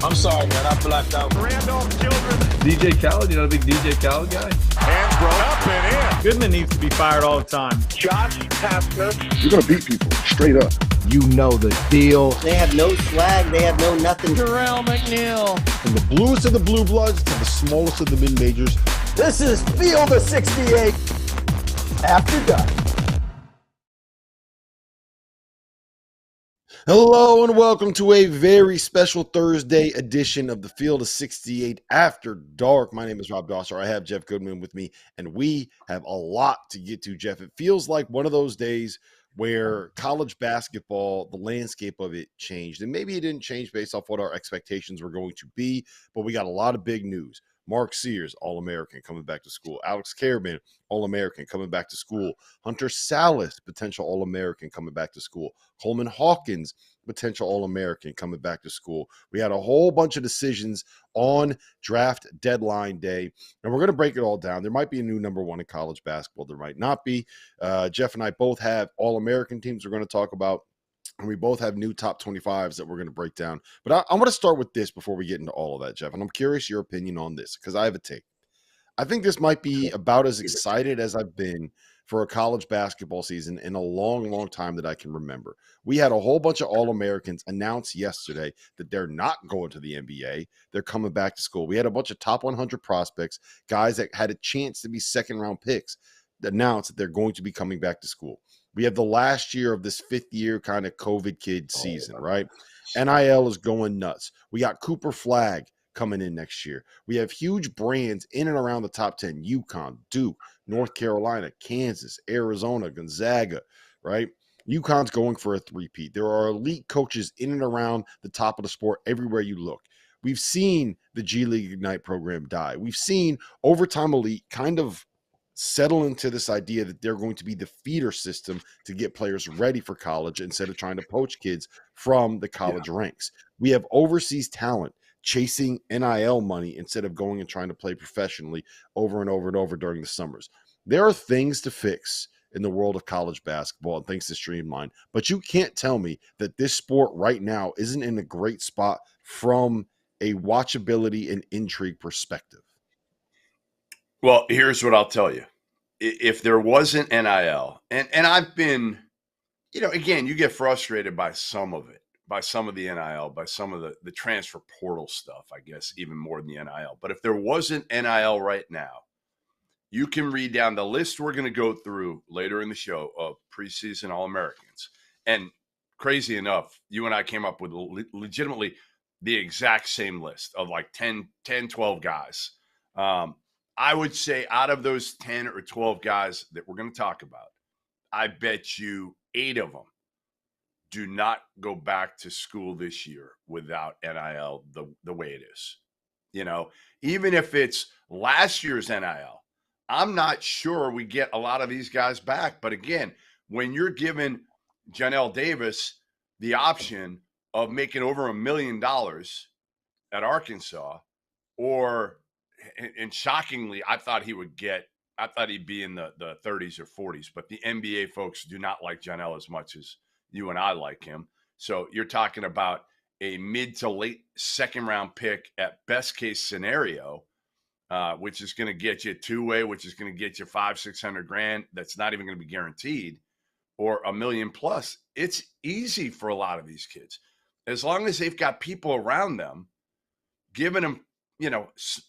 I'm sorry, man. I blacked out. Randolph Children. DJ Khaled, you not a big DJ Khaled guy? Hands thrown up and in. Goodman needs to be fired all the time. Josh Pastner. You're going to beat people straight up. You know the deal. They have no swag. They have no nothing. Terrell McNeil. From the bluest of the blue bloods to the smallest of the mid-majors. This is Field of 68 After Dark. Hello and welcome to a very special Thursday edition of the Field of 68 After Dark. My name is Rob Dauster. I have Jeff Goodman with me, and we have a lot to get to, Jeff. It feels like one of those days where college basketball, the landscape of it changed. And maybe it didn't change based off what our expectations were going to be, but we got a lot of big news. Mark Sears, All-American, coming back to school. Alex Karaban, All-American, coming back to school. Hunter Sallis, potential All-American, coming back to school. Coleman Hawkins, potential All-American, coming back to school. We had a whole bunch of decisions on draft deadline day, and we're going to break it all down. There might be a new number one in college basketball. There might not be. Jeff and I both have All-American teams we're going to talk about. And we both have new top 25s that we're going to break down. But I want to start with this before we get into all of that, Jeff. And I'm curious your opinion on this because I have a take. I think this might be about as excited as I've been for a college basketball season in a long, long time that I can remember. We had a whole bunch of All-Americans announce yesterday that they're not going to the NBA. They're coming back to school. We had a bunch of top 100 prospects, guys that had a chance to be second-round picks, announce that they're going to be coming back to school. We have the last year of this fifth-year kind of COVID kid season, right? NIL is going nuts. We got Cooper Flag coming in next year. We have huge brands in and around the top 10, UConn, Duke, North Carolina, Kansas, Arizona, Gonzaga, right? UConn's going for a three-peat. There are elite coaches in and around the top of the sport everywhere you look. We've seen the G League Ignite program die. We've seen Overtime Elite kind of settle into this idea that they're going to be the feeder system to get players ready for college instead of trying to poach kids from the college ranks. We have overseas talent chasing NIL money instead of going and trying to play professionally over and over and over during the summers. There are things to fix in the world of college basketball and things to streamline, but you can't tell me that this sport right now isn't in a great spot from a watchability and intrigue perspective. Well, here's what I'll tell you. If there wasn't NIL, and I've been, again, you get frustrated by some of it, by some of the NIL, by some of the transfer portal stuff, I guess, even more than the NIL. But if there wasn't NIL right now, you can read down the list we're going to go through later in the show of preseason All-Americans. And crazy enough, you and I came up with legitimately the exact same list of like 10, 12 guys. I would say out of those 10 or 12 guys that we're going to talk about, I bet you 8 of them do not go back to school this year without NIL the way it is. Even if it's last year's NIL, I'm not sure we get a lot of these guys back. But again, when you're giving Johnell Davis the option of making over $1 million at Arkansas, and shockingly, I thought he'd be in the 30s or 40s, but the NBA folks do not like Johnell as much as you and I like him. So you're talking about a mid to late second round pick at best case scenario, which is going to get you two-way, which is going to get you $500,000-600,000. That's not even going to be guaranteed, or $1 million plus. It's easy for a lot of these kids. As long as they've got people around them giving them,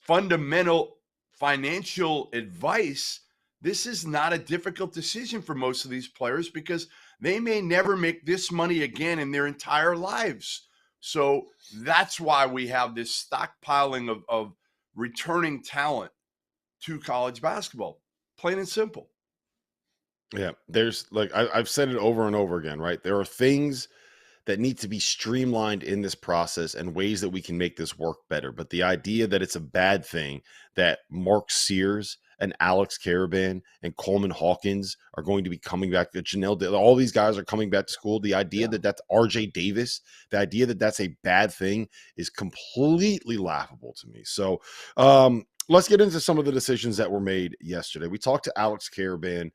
fundamental financial advice, this is not a difficult decision for most of these players because they may never make this money again in their entire lives. So that's why we have this stockpiling of returning talent to college basketball, plain and simple. Yeah, there's I've said it over and over again, right? There are things that need to be streamlined in this process and ways that we can make this work better. But the idea that it's a bad thing that Mark Sears and Alex Karaban and Coleman Hawkins are going to be coming back, that Johnell, all these guys are coming back to school. The idea that that's RJ Davis, the idea that that's a bad thing is completely laughable to me. So let's get into some of the decisions that were made yesterday. We talked to Alex Karaban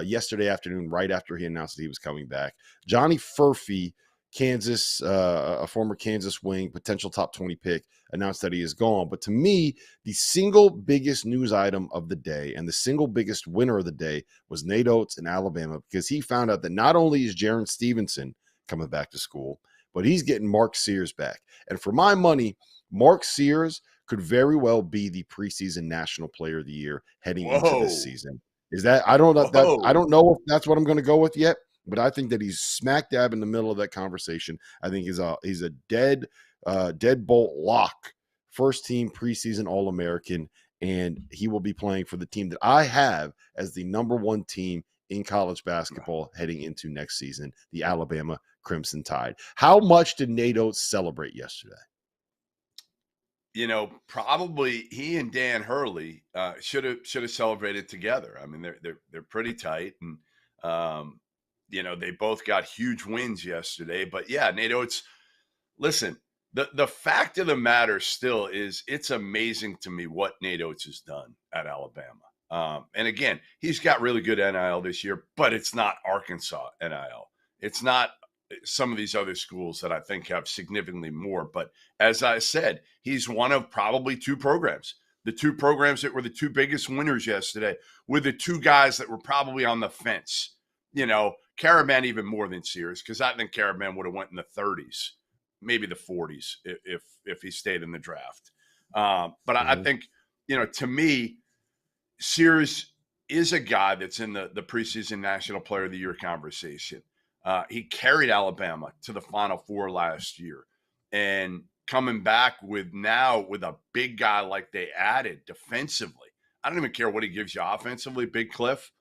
yesterday afternoon, right after he announced that he was coming back. Johnny Furphy Kansas, a former Kansas wing, potential top 20 pick, announced that he is gone. But to me, the single biggest news item of the day and the single biggest winner of the day was Nate Oates in Alabama, because he found out that not only is Jaron Stevenson coming back to school, but he's getting Mark Sears back. And for my money, Mark Sears could very well be the preseason National Player of the Year heading into this season. Is that I don't know if that's what I'm going to go with yet, but I think that he's smack dab in the middle of that conversation. I think he's a deadbolt lock, first team preseason All-American, and he will be playing for the team that I have as the number one team in college basketball heading into next season, the Alabama Crimson Tide. How much did Nate Oates celebrate yesterday? You know, probably he and Dan Hurley should have celebrated together. I mean, they're pretty tight, and you know, they both got huge wins yesterday. But yeah, Nate Oates. Listen, the fact of the matter still is, it's amazing to me what Nate Oates has done at Alabama. And again, he's got really good NIL this year, but it's not Arkansas NIL. It's not some of these other schools that I think have significantly more. But as I said, he's one of probably two programs. The two programs that were the two biggest winners yesterday were the two guys that were probably on the fence. You know, Karaban even more than Sears, because I think Karaban would have went in the 30s, maybe the 40s if he stayed in the draft. But I think, you know, to me, Sears is a guy that's in the preseason National Player of the Year conversation. He carried Alabama to the Final Four last year, and coming back with a big guy like they added defensively. I don't even care what he gives you offensively, Big Cliff,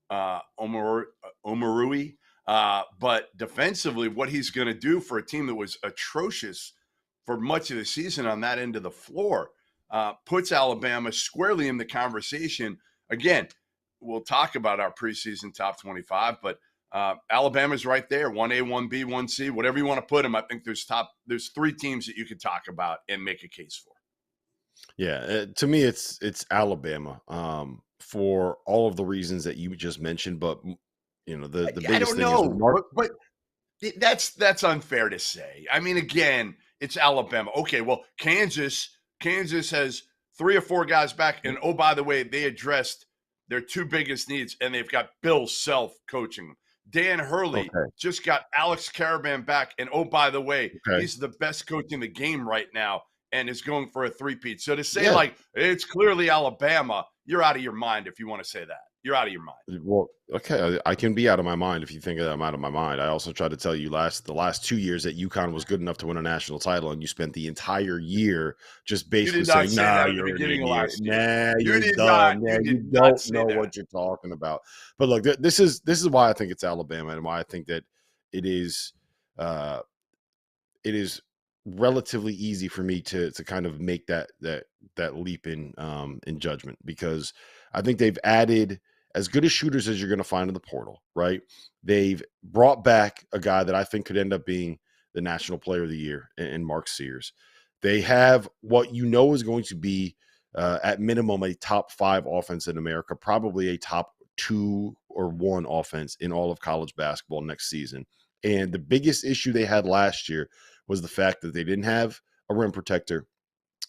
Omarui, but defensively, what he's going to do for a team that was atrocious for much of the season on that end of the floor puts Alabama squarely in the conversation. Again, we'll talk about our preseason top 25, but Alabama's right there, 1A, 1B, 1C, whatever you want to put them. I think there's three teams that you could talk about and make a case for. Yeah, to me, it's Alabama for all of the reasons that you just mentioned. But you know, the biggest I don't thing know, is but that's unfair to say. I mean, again, it's Alabama. Okay, well, Kansas has 3 or 4 guys back, and oh, by the way, they addressed their two biggest needs, and they've got Bill Self coaching them. Dan Hurley just got Alex Karaban back, and oh, by the way, he's the best coach in the game right now and is going for a three-peat. So to say, like, it's clearly Alabama, you're out of your mind if you want to say that. You're out of your mind. Well, okay, I can be out of my mind if you think that I'm out of my mind. I also tried to tell you the last 2 years that UConn was good enough to win a national title, and you spent the entire year just basically saying, "Nah, you're an idiot. Nah, you're dumb. Nah, you don't know what you're talking about." But look, this is why I think it's Alabama, and why I think that it is relatively easy for me to kind of make that leap in judgment, because I think they've added as good as shooters as you're going to find in the portal, right? They've brought back a guy that I think could end up being the National Player of the Year in Mark Sears. They have what you know is going to be at minimum a top 5 offense in America, probably a top 2 or 1 offense in all of college basketball next season. And the biggest issue they had last year was the fact that they didn't have a rim protector,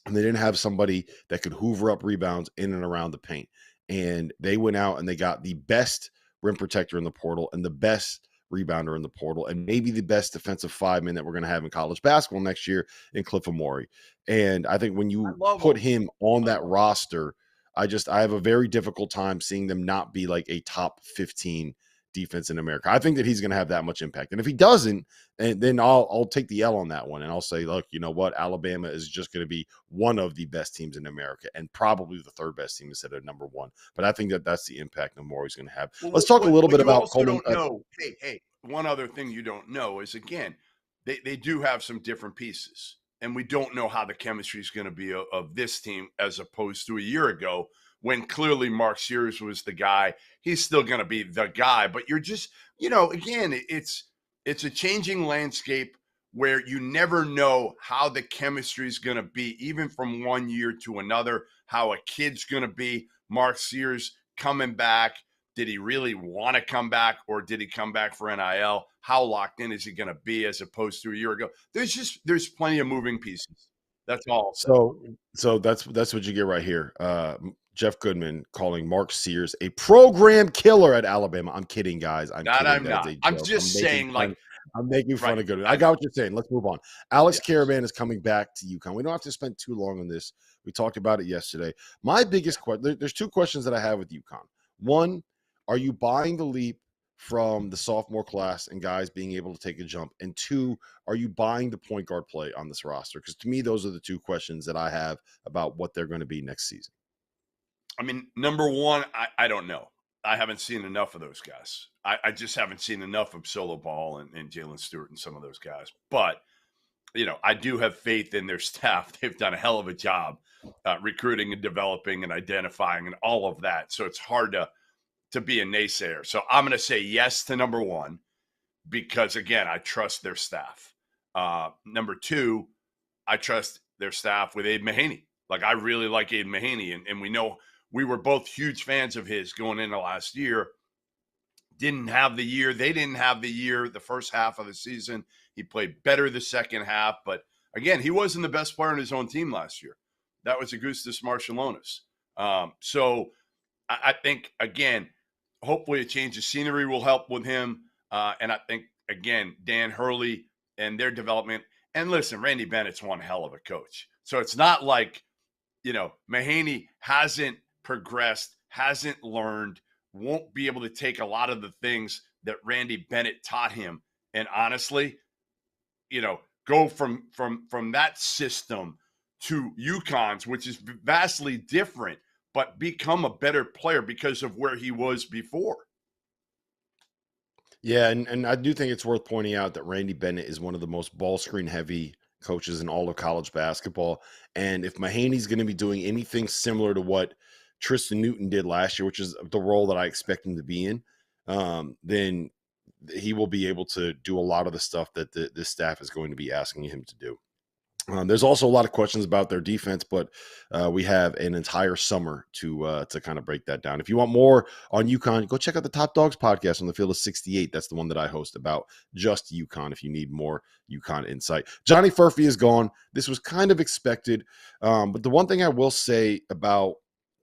and they didn't have somebody that could hoover up rebounds in and around the paint. And they went out and they got the best rim protector in the portal and the best rebounder in the portal, and maybe the best defensive 5-man that we're going to have in college basketball next year in Cliff Amore. And I think when you put him on that roster, I have a very difficult time seeing them not be like a top 15 defense in America. I think that he's going to have that much impact. And if he doesn't, then I'll take the L on that one. And I'll say, look, you know what? Alabama is just going to be one of the best teams in America, and probably the 3rd best team instead of number 1. But I think that that's the impact Amore is going to have. Let's talk a little bit about Coleman. Hey, one other thing you don't know is, again, they do have some different pieces, and we don't know how the chemistry is going to be of this team as opposed to a year ago, when clearly Mark Sears was the guy. He's still going to be the guy, but you're just, you know, again, it's a changing landscape where you never know how the chemistry is going to be, even from one year to another, how a kid's going to be. Mark Sears coming back, Did he really want to come back, or did he come back for NIL? How locked in is he going to be as opposed to a year ago? There's plenty of moving pieces. That's all. So that's what you get right here. Jeff Goodman calling Mark Sears a program killer at Alabama. I'm kidding, guys. I'm not. I'm just saying, I'm making fun of Goodman. I got what you're saying. Let's move on. Alex Karaban is coming back to UConn. We don't have to spend too long on this. We talked about it yesterday. My biggest question, there's two questions that I have with UConn. One, are you buying the leap from the sophomore class and guys being able to take a jump? And two, are you buying the point guard play on this roster? Because to me, those are the two questions that I have about what they're going to be next season. I mean, number one, I don't know. I haven't seen enough of those guys. I just haven't seen enough of Solo Ball and Jalen Stewart and some of those guys. But, I do have faith in their staff. They've done a hell of a job recruiting and developing and identifying and all of that. So it's hard to be a naysayer. So I'm going to say yes to number one because, again, I trust their staff. Number two, I trust their staff with Aiden Mahaney. Like, I really like Aiden Mahaney, and we know – we were both huge fans of his going into last year. Didn't have the year. They didn't have the year the first half of the season. He played better the second half. But, again, he wasn't the best player on his own team last year. That was Augustus Marciulionis. So I think, again, hopefully a change of scenery will help with him. And I think, again, Dan Hurley and their development. And, listen, Randy Bennett's one hell of a coach. So it's not like, Mahaney hasn't progressed, hasn't learned, won't be able to take a lot of the things that Randy Bennett taught him. And honestly, go from that system to UConn's, which is vastly different, but become a better player because of where he was before. Yeah, and I do think it's worth pointing out that Randy Bennett is one of the most ball screen heavy coaches in all of college basketball. And if Mahaney's going to be doing anything similar to what Tristan Newton did last year, which is the role that I expect him to be in, then he will be able to do a lot of the stuff that this staff is going to be asking him to do. There's also a lot of questions about their defense, but we have an entire summer to kind of break that down. If you want more on UConn, go check out the Top Dogs podcast on the Field of 68. That's the one that I host about just UConn if you need more UConn insight. Johnny Furphy is gone. This was kind of expected, but the one thing I will say about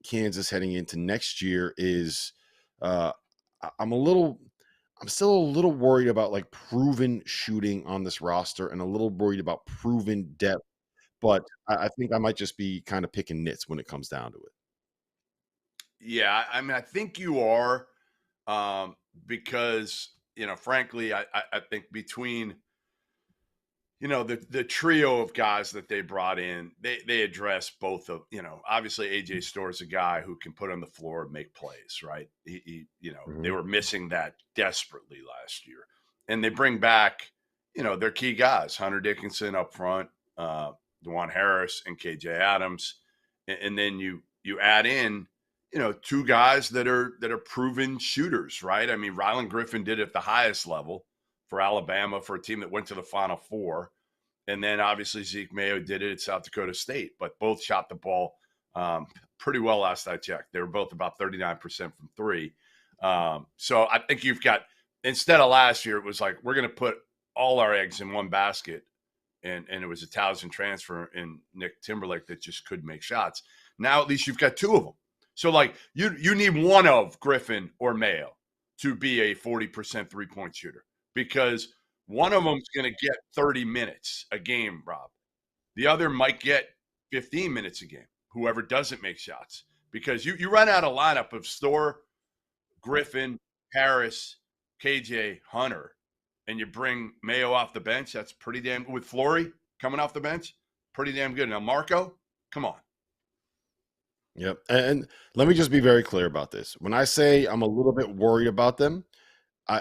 Kansas heading into next year is I'm still a little worried about like proven shooting on this roster and a little worried about proven depth, but I think I might just be kind of picking nits when it comes down to it. Yeah, I mean, I think you are because, frankly, I think between, the trio of guys that they brought in, they address both of, obviously AJ Storr is a guy who can put on the floor and make plays, right? They were missing that desperately last year. And they bring back, their key guys, Hunter Dickinson up front, DeJuan Harris and KJ Adams. And then you add in, two guys that are proven shooters, right? I mean, Rylan Griffin did it at the highest level for Alabama for a team that went to the Final Four. And then obviously Zeke Mayo did it at South Dakota State, but both shot the ball pretty well last I checked. They were both about 39% from three. So I think you've got, instead of last year, it was like, we're going to put all our eggs in one basket. And it was a Towson transfer in Nick Timberlake that just couldn't make shots. Now at least you've got two of them. So like you need one of Griffin or Mayo to be a 40% three-point shooter, because one of them's going to get 30 minutes a game, Rob. The other might get 15 minutes a game, whoever doesn't make shots. Because you run out a lineup of Storr, Griffin, Harris, KJ, Hunter, and you bring Mayo off the bench, that's pretty damn good. With Flory coming off the bench, pretty damn good. Now, Marco, come on. Yep. And let me just be very clear about this. When I say I'm a little bit worried about them,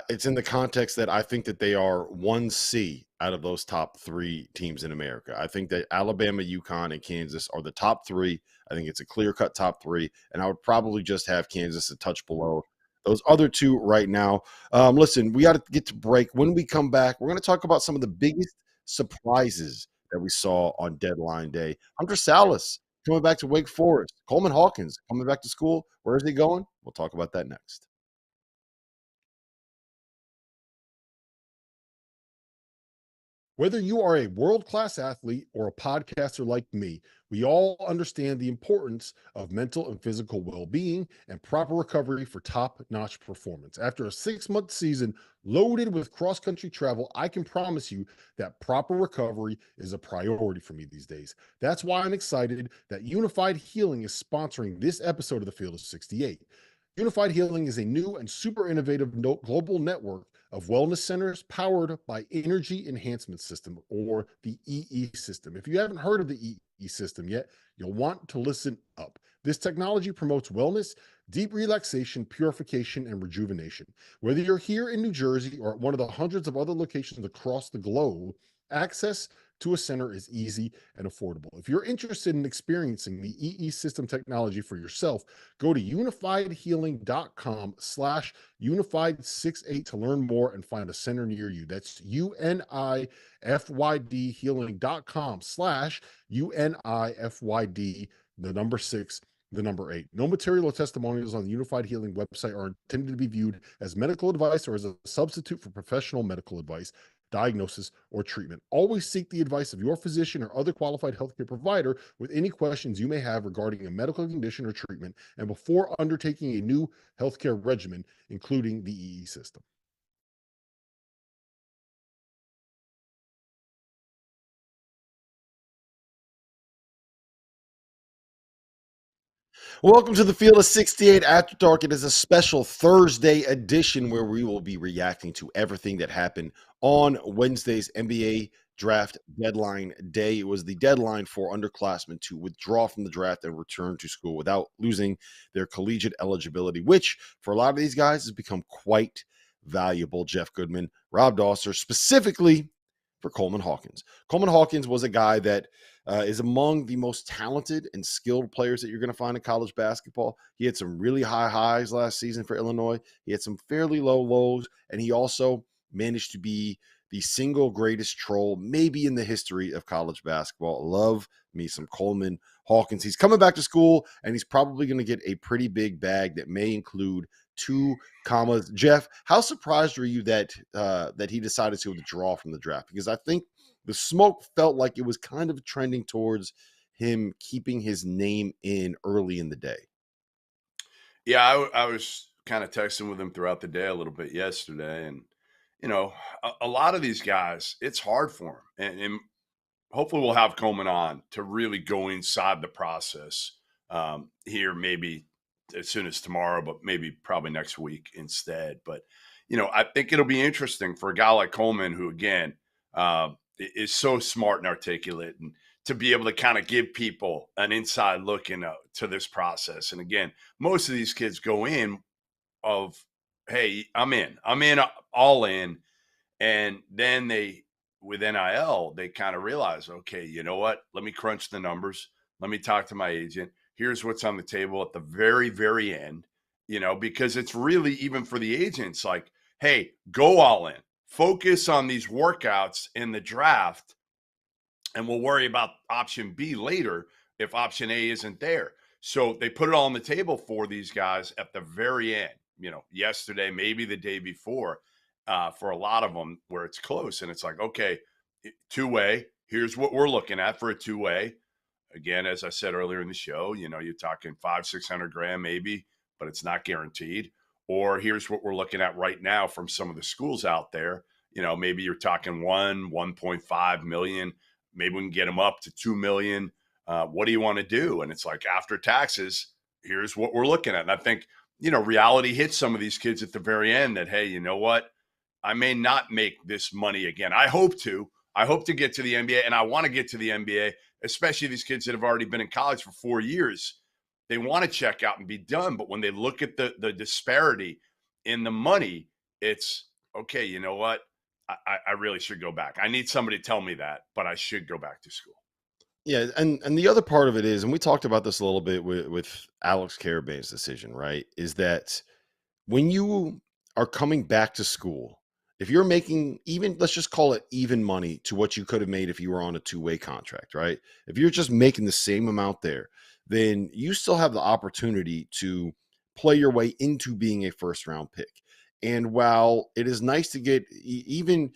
it's in the context that I think that they are 1C out of those top three teams in America. I think that Alabama, UConn, and Kansas are the top three. I think it's a clear-cut top three, and I would probably just have Kansas a touch below those other two right now. Listen, we got to get to break. When we come back, we're going to talk about some of the biggest surprises that we saw on deadline day. Hunter Sallis coming back to Wake Forest. Coleman Hawkins coming back to school. Where is he going? We'll talk about that next. Whether you are a world-class athlete or a podcaster like me, we all understand the importance of mental and physical well-being and proper recovery for top-notch performance. After a 6-month season loaded with cross-country travel, I can promise you that proper recovery is a priority for me these days. That's why I'm excited that Unified Healing is sponsoring this episode of the Field of 68. Unified Healing is a new and super innovative global network of wellness centers powered by Energy Enhancement System, or the EE system. If you haven't heard of the EE system yet, you'll want to listen up. This technology promotes wellness, deep relaxation, purification, and rejuvenation. Whether you're here in New Jersey or at one of the hundreds of other locations across the globe, access to a center is easy and affordable. If you're interested in experiencing the EE system technology for yourself, go to unifiedhealing.com/unified68 to learn more and find a center near you. That's UNIFYD healing.com/UNIFYD, the number 6, the number 8. No material or testimonials on the Unified Healing website are intended to be viewed as medical advice or as a substitute for professional medical advice, diagnosis, or treatment. Always seek the advice of your physician or other qualified healthcare provider with any questions you may have regarding a medical condition or treatment, and before undertaking a new healthcare regimen, including the EE system. Welcome to the Field of 68 After Dark. It is a special Thursday edition where we will be reacting to everything that happened on Wednesday's NBA draft deadline day. It was the deadline for underclassmen to withdraw from the draft and return to school without losing their collegiate eligibility, which for a lot of these guys has become quite valuable. Jeff Goodman, Rob Dauster, specifically for Coleman Hawkins. Coleman Hawkins was a guy that is among the most talented and skilled players that you're going to find in college basketball. He had some really high highs last season for Illinois. He had some fairly low lows, and he also managed to be the single greatest troll maybe in the history of college basketball. Love me some Coleman Hawkins. He's coming back to school, and he's probably going to get a pretty big bag that may include 2 commas. Jeff, how surprised were you that he decided to withdraw from the draft? Because I think the smoke felt like it was kind of trending towards him keeping his name in early in the day. Yeah, I was kind of texting with him throughout the day a little bit yesterday. And, you know, a lot of these guys, it's hard for them. And hopefully we'll have Coleman on to really go inside the process here, maybe as soon as tomorrow, but maybe probably next week instead. But, you know, I think it'll be interesting for a guy like Coleman, who, again, is so smart and articulate, and to be able to kind of give people an inside look to this process. And again, most of these kids go in of, hey, I'm in all in. And then with NIL, they kind of realize, okay, you know what? Let me crunch the numbers. Let me talk to my agent. Here's what's on the table at the very, very end, you know, because it's really, even for the agents, like, hey, go all in. Focus on these workouts in the draft, and we'll worry about option B later if option A isn't there. So they put it all on the table for these guys at the very end, you know, yesterday, maybe the day before, for a lot of them where it's close. And it's like, okay, 2-way, here's what we're looking at for a 2-way. Again, as I said earlier in the show, you know, you're talking 500-600 grand maybe, but it's not guaranteed. Or here's what we're looking at right now from some of the schools out there. You know, maybe you're talking 1.5 million. Maybe we can get them up to 2 million. What do you want to do? And it's like, after taxes, here's what we're looking at. And I think, you know, reality hits some of these kids at the very end that, hey, you know what? I may not make this money again. I hope to get to the NBA, and I want to get to the NBA, especially these kids that have already been in college for 4 years. They want to check out and be done. But when they look at the disparity in the money, it's, okay, you know what? I really should go back. I need somebody to tell me that, but I should go back to school. Yeah, and the other part of it is, and we talked about this a little bit with Alex Karaban's decision, right, is that when you are coming back to school, if you're making even, let's just call it even money to what you could have made if you were on a 2-way contract, right? If you're just making the same amount there, then you still have the opportunity to play your way into being a first-round pick. And while it is nice to get even,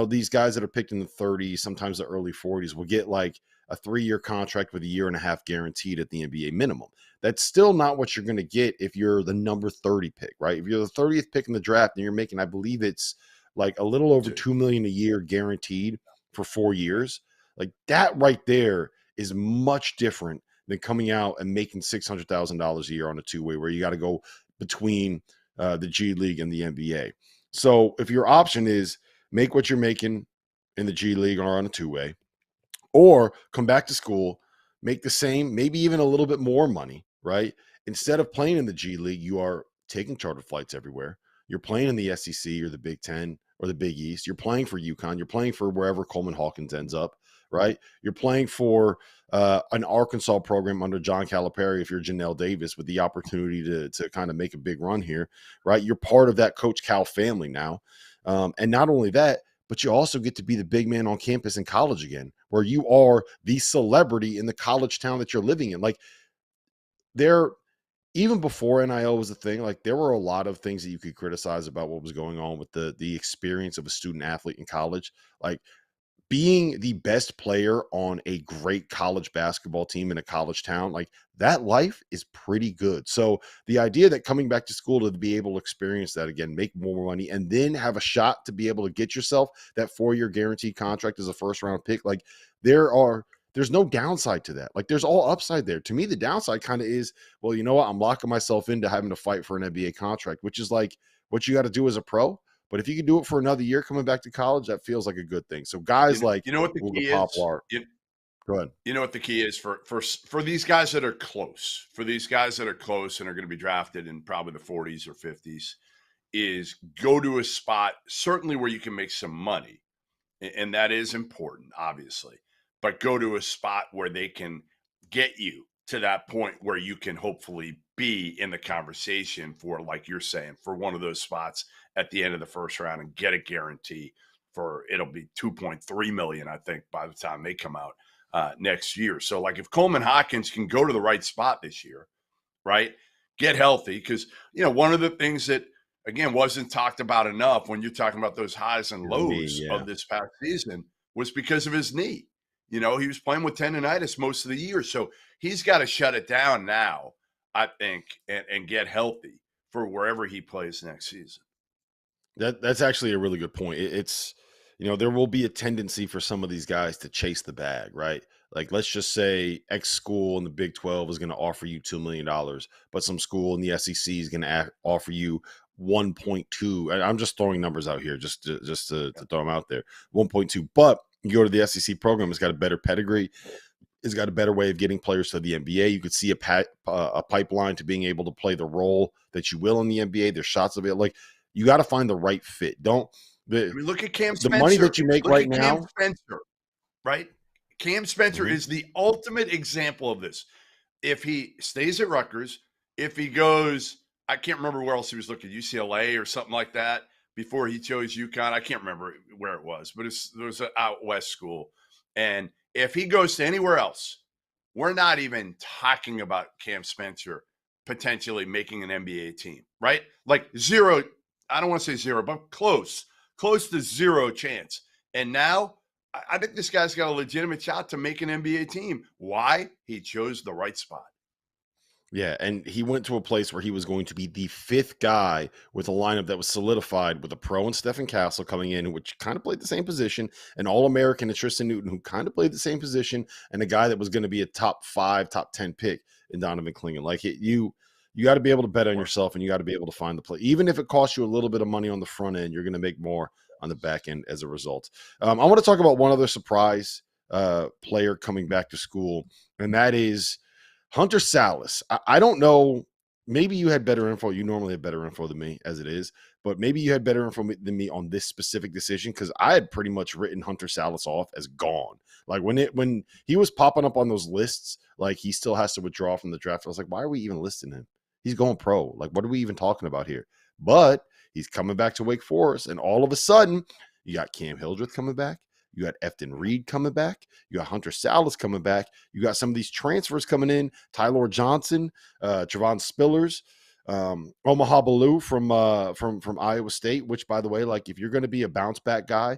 these guys that are picked in the 30s, sometimes the early 40s will get like a 3-year contract with a 1.5 years guaranteed at the NBA minimum. That's still not what you're going to get if you're the number 30 pick, right? If you're the 30th pick in the draft and you're making, I believe it's like a little over $2 million a year guaranteed for 4 years, like that right there is much different than coming out and making $600,000 a year on a two-way where you got to go between the G League and the NBA. So if your option is make what you're making in the G League or on a two-way, or come back to school, make the same, maybe even a little bit more money, right? Instead of playing in the G League, you are taking charter flights everywhere. You're playing in the SEC or the Big Ten or the Big East. You're playing for UConn. You're playing for wherever Coleman Hawkins ends up, right? You're playing for an Arkansas program under John Calipari if you're Johnell Davis with the opportunity to kind of make a big run here, right? You're part of that Coach Cal family now. And not only that, but you also get to be the big man on campus in college again, where you are the celebrity in the college town that you're living in. Like even before NIL was a thing, like there were a lot of things that you could criticize about what was going on with the experience of a student athlete in college. Like being the best player on a great college basketball team in a college town, like that life is pretty good. So the idea that coming back to school to be able to experience that again, make more money, and then have a shot to be able to get yourself that 4-year guaranteed contract as a first-round pick, like there's no downside to that. Like there's all upside there. To me, the downside kind of is, well, you know what? I'm locking myself into having to fight for an NBA contract, which is like what you got to do as a pro. But if you can do it for another year coming back to college, that feels like a good thing. So guys what the key is? Go ahead. You know what the key is for these guys that are close, and are going to be drafted in probably the 40s or 50s, is go to a spot certainly where you can make some money, and that is important, obviously. But go to a spot where they can get you to that point where you can hopefully be in the conversation for, like you're saying, for one of those spots at the end of the first round and get a guarantee for, it'll be $2.3 million, I think, by the time they come out next year. So like if Coleman Hawkins can go to the right spot this year, right, get healthy, because, one of the things that, again, wasn't talked about enough when you're talking about those highs and lows of this past season was because of his knee. He was playing with tendonitis most of the year. So he's got to shut it down now, I think, and get healthy for wherever he plays next season. That's actually a really good point. It's, there will be a tendency for some of these guys to chase the bag, right? Like, let's just say X school in the Big 12 is going to offer you $2 million, but some school in the SEC is going to offer you 1.2. And I'm just throwing numbers out here just to throw them out there. 1.2, but you go to the SEC program, it's got a better pedigree. It's got a better way of getting players to the NBA. You could see a pipeline to being able to play the role that you will in the NBA. There's shots of it. Like, you got to find the right fit. Look at Cam Spencer. The money that you make right now. Cam Spencer, right? Cam Spencer is the ultimate example of this. If he stays at Rutgers, if he goes, I can't remember where else he was looking, UCLA or something like that, before he chose UConn. I can't remember where it was, but there was an out west school. And if he goes to anywhere else, we're not even talking about Cam Spencer potentially making an NBA team, right? Like zero, I don't want to say zero, but close to zero chance. And now I think this guy's got a legitimate shot to make an NBA team. Why? He chose the right spot. Yeah, and he went to a place where he was going to be the 5th guy with a lineup that was solidified with a pro and Stephen Castle coming in, which kind of played the same position, an All-American and Tristan Newton, who kind of played the same position, and a guy that was going to be a top 5, top 10 pick in Donovan Clingan. Like, you got to be able to bet on yourself, and you got to be able to find the play. Even if it costs you a little bit of money on the front end, you're going to make more on the back end as a result. I want to talk about one other surprise player coming back to school, and that is Hunter Sallis. I don't know. Maybe you had better info. You normally have better info than me as it is, but maybe you had better info than me on this specific decision, because I had pretty much written Hunter Sallis off as gone. Like when he was popping up on those lists, like he still has to withdraw from the draft. I was like, why are we even listing him? He's going pro. Like, what are we even talking about here? But he's coming back to Wake Forest, and all of a sudden, you got Cam Hildreth coming back. You got Efton Reed coming back. You got Hunter Sallis coming back. You got some of these transfers coming in. Tyler Johnson, Trevon Spillers. Omaha Baloo from Iowa State, which, by the way, like, if you're going to be a bounce back guy,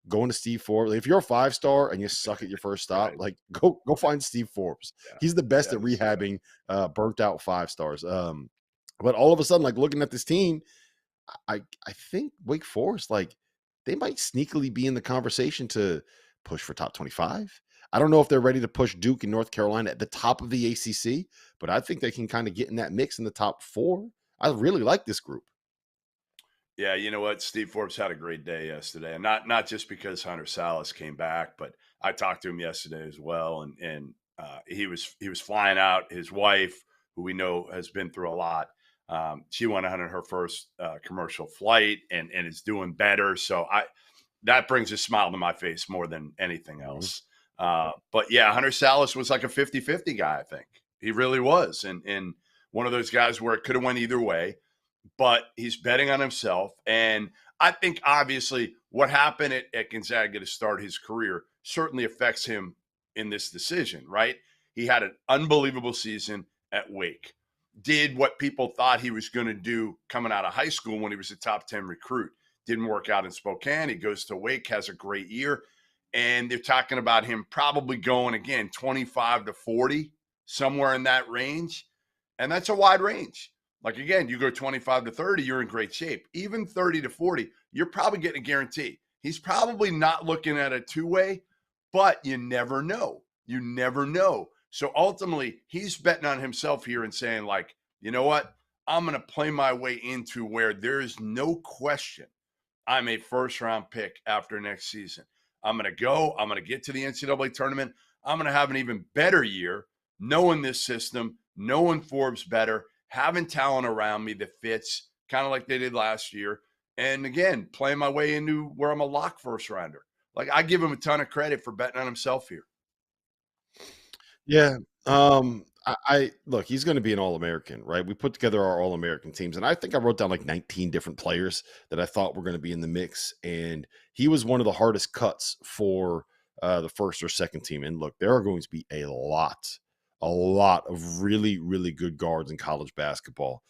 going to Steve Forbes. If you're a 5-star and you suck at your first stop, Right. like, go find Steve Forbes. Yeah. He's the best Yeah, at that's right. rehabbing burnt out 5-stars. But all of a sudden, like, looking at this team, I think Wake Forest, like, they might sneakily be in the conversation to push for top 25. I don't know if they're ready to push Duke and North Carolina at the top of the ACC, but I think they can kind of get in that mix in the top 4. I really like this group. Yeah, you know what? Steve Forbes had a great day yesterday, and not just because Hunter Sallis came back, but I talked to him yesterday as well, and he was flying out. His wife, who we know has been through a lot, she went on her first commercial flight and is doing better. So that brings a smile to my face more than anything else. But yeah, Hunter Sallis was like a 50-50 guy. I think he really was, and one of those guys where it could have went either way. But he's betting on himself. And I think, obviously, what happened at Gonzaga to start his career certainly affects him in this decision, right? He had an unbelievable season at Wake, did what people thought he was going to do coming out of high school when he was a top 10 recruit. Didn't work out in Spokane. He goes to Wake, has a great year. And they're talking about him probably going, again, 25 to 40, somewhere in that range. And that's a wide range. Like, again, you go 25 to 30, you're in great shape. Even 30 to 40, you're probably getting a guarantee. He's probably not looking at a two-way, but you never know. You never know. So ultimately, he's betting on himself here and saying, like, you know what? I'm going to play my way into where there is no question I'm a first-round pick after next season. I'm going to get to the NCAA tournament. I'm going to have an even better year, knowing this system, knowing Forbes better, having talent around me that fits, kind of like they did last year. And again, playing my way into where I'm a lock first rounder. Like, I give him a ton of credit for betting on himself here. Yeah. I look, he's going to be an All-American, right? We put together our All-American teams, and I think I wrote down like 19 different players that I thought were going to be in the mix. And he was one of the hardest cuts for the first or second team. And look, there are going to be a lot of really, really good guards in college basketball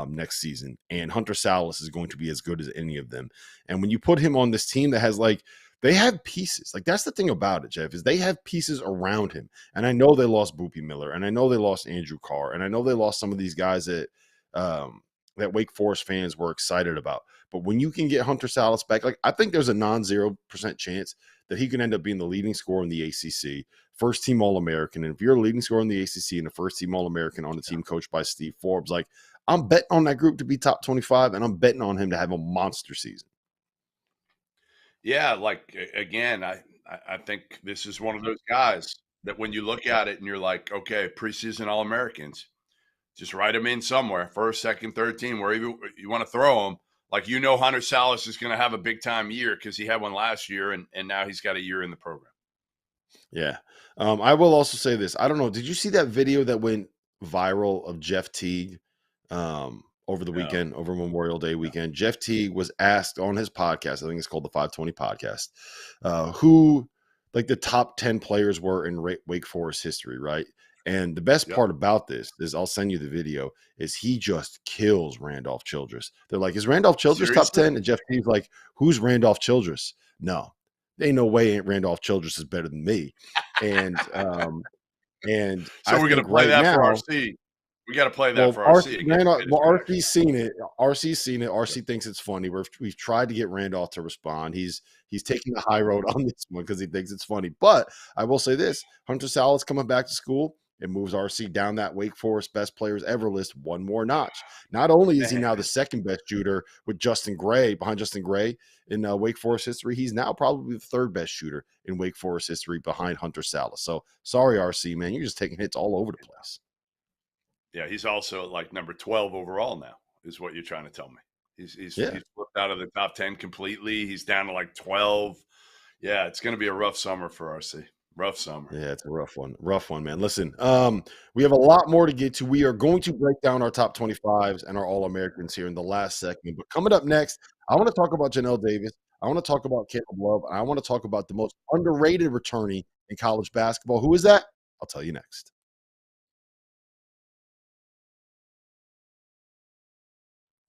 next season. And Hunter Sallis is going to be as good as any of them. And when you put him on this team that has, like, they have pieces. Like, that's the thing about it, Jeff, is they have pieces around him. And I know they lost Boopy Miller, and I know they lost Andrew Carr, and I know they lost some of these guys that Wake Forest fans were excited about. But when you can get Hunter Sallis back, like, I think there's a non-0% chance that he can end up being the leading scorer in the ACC, first-team All-American. And if you're a leading scorer in the ACC and a first-team All-American on a team coached by Steve Forbes, like, I'm betting on that group to be top 25, and I'm betting on him to have a monster season. Yeah, like, again, I think this is one of those guys that when you look at it and you're like, okay, preseason All-Americans, just write them in somewhere, first, second, third team, wherever you want to throw them. Like, you know, Hunter Sallis is going to have a big-time year because he had one last year, and now he's got a year in the program. Yeah. I will also say this. I don't know. Did you see that video that went viral of Jeff Teague over the weekend, over Memorial Day weekend? Jeff Teague was asked on his podcast, I think it's called the 520 podcast, who, like, the top 10 players were in Wake Forest history, right? And the best part about this is, I'll send you the video, is he just kills Randolph Childress. They're like, is Randolph Childress top 10? And Jeff Teague's like, who's Randolph Childress? No, there ain't no way Randolph Childress is better than me. And so we're going to play that for RC. We got to play that for RC. RC's seen it. RC's seen it. RC thinks it's funny. We've tried to get Randolph to respond. He's taking the high road on this one because he thinks it's funny. But I will say this: Hunter Sallis coming back to school, it moves RC down that Wake Forest best players ever list one more notch. Not only is he now the second best shooter with behind Justin Gray in Wake Forest history, he's now probably the third best shooter in Wake Forest history behind Hunter Sallis. So sorry, RC, man, you're just taking hits all over the place. Yeah, he's also like number 12 overall now, is what you're trying to tell me. He's flipped out of the top 10 completely. He's down to like 12. Yeah, it's going to be a rough summer for RC. Rough summer. Yeah, it's a rough one. Rough one, man. Listen, we have a lot more to get to. We are going to break down our top 25s and our All-Americans here in the last segment. But coming up next, I want to talk about Johnell Davis. I want to talk about Caleb Love. And I want to talk about the most underrated returnee in college basketball. Who is that? I'll tell you next.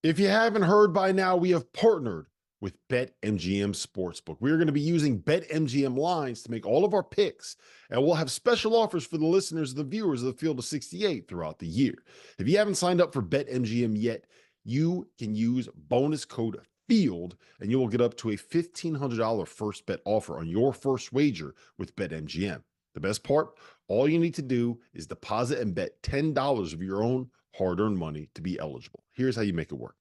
If you haven't heard by now, we have partnered with BetMGM Sportsbook. We're going to be using BetMGM lines to make all of our picks, and we'll have special offers for the listeners and the viewers of the Field of 68 throughout the year. If you haven't signed up for BetMGM yet, you can use bonus code FIELD, and you will get up to a $1,500 first bet offer on your first wager with BetMGM. The best part, all you need to do is deposit and bet $10 of your own hard-earned money to be eligible. Here's how you make it work.